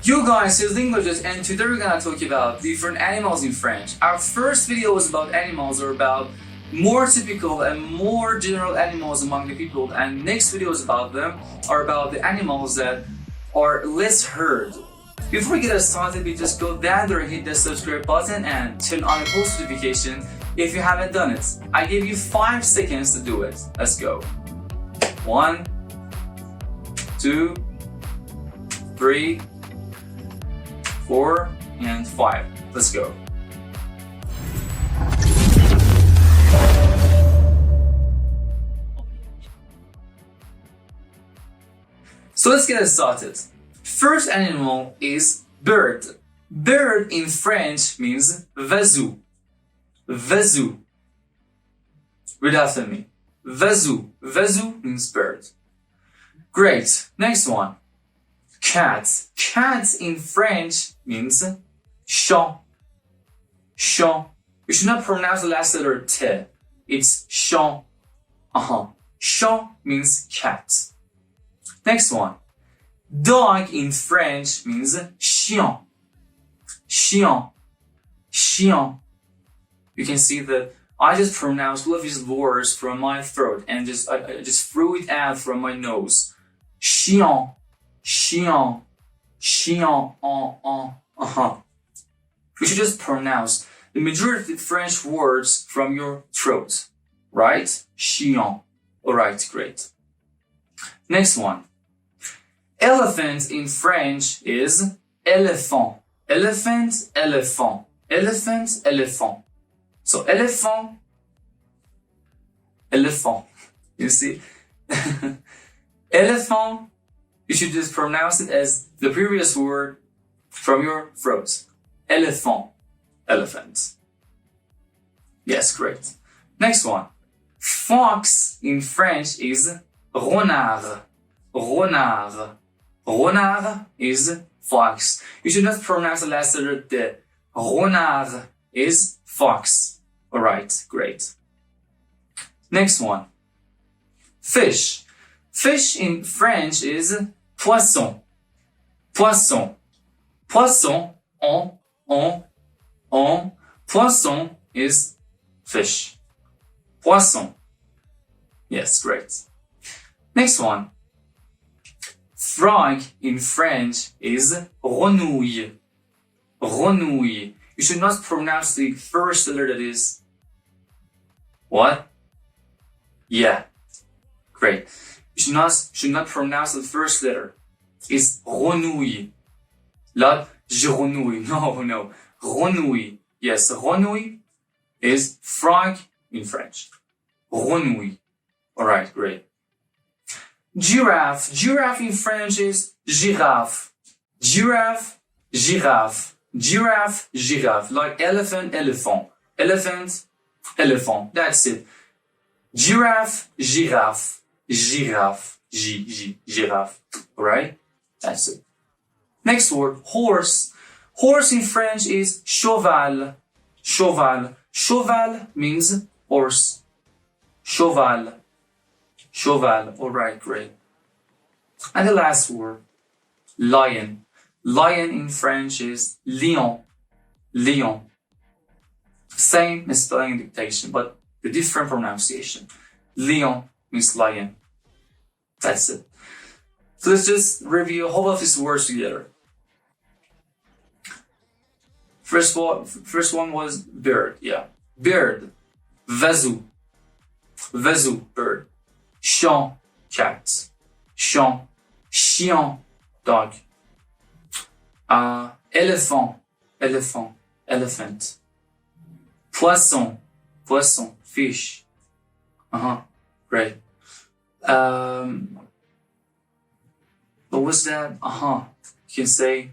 Yo guys, it's LingoJet and today we're gonna talk about different animals in French. Our first video was about animals or about more typical and more general animals among the people, and next videos about them are about the animals that are less heard. Before we get started, we just go down there and hit the subscribe button and turn on the post notification if you haven't done it. I give you 5 seconds to do it. Let's go. 1, 2, 3, 4, and 5. Let's go. So let's get started. First animal is bird. Bird in French means oiseau. Oiseau. Read after me. Oiseau. Oiseau means bird. Great. Next one. Cat. Cat in French means chat. Chat. You should not pronounce the last letter T. It's chat. Chat means cat. Next one. Dog in French means chien. Chien. Chien. You can see that I just pronounced all of these words from my throat and I just threw it out from my nose. Chien. Chien. Chien. You should just pronounce the majority of the French words from your throat. Right? Chien. Alright, great. Next one. Elephant in French is éléphant. Elephant, éléphant. Elephant, éléphant. So éléphant, éléphant. You see? Elephant, you should just pronounce it as the previous word from your throat. Éléphant, elephant. Yes, great. Next one. Fox in French is renard. Renard. Renard is fox. You should not pronounce the last letter D. Renard is fox. Alright, great. Next one. Fish. Fish in French is poisson. Poisson. Poisson. Poisson is fish. Poisson. Yes, great. Next one. Frog in French is renouille. Renouille. You should not pronounce the first letter that is what? Yeah. Great. You should not pronounce the first letter. It's renouille. Not je renouille. No. Renouille. Yes, renouille is frog in French. Renouille. Alright, great. Giraffe. Giraffe in French is girafe. Giraffe, giraffe. Giraffe, giraffe. Like elephant, elephant. Elephant, elephant. That's it. Giraffe, giraffe. Giraffe. Giraffe. Alright? That's it. Next word, horse. Horse in French is cheval. Cheval. Cheval means horse. Cheval. Cheval. Alright, great. And the last word, lion. Lion in French is lion. Lion. Same spelling and dictation, but the different pronunciation. Lion means lion. That's it. So let's just review all of these words together. First one was bird. Yeah. Bird. Oiseau. Oiseau, bird. Chien, cat. Chien, chien, dog. Elephant, elephant, elephant. Poisson, poisson, fish. Great. What was that? You can say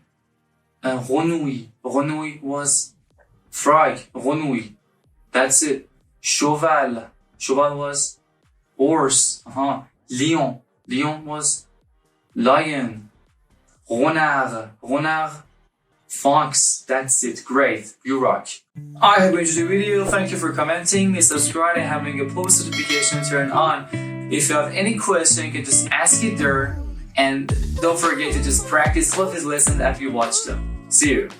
renouille. Renouille was frog. Renouille. That's it. Cheval. Cheval was horse. Lion. Lion was lion. Renard. Renard. Fox. That's it. Great. You rock. I hope you enjoyed the video. Thank you for commenting, please subscribe, and having a post notification turned on. If you have any question, you can just ask it there. And don't forget to just practice both his lessons after you watch them. See you!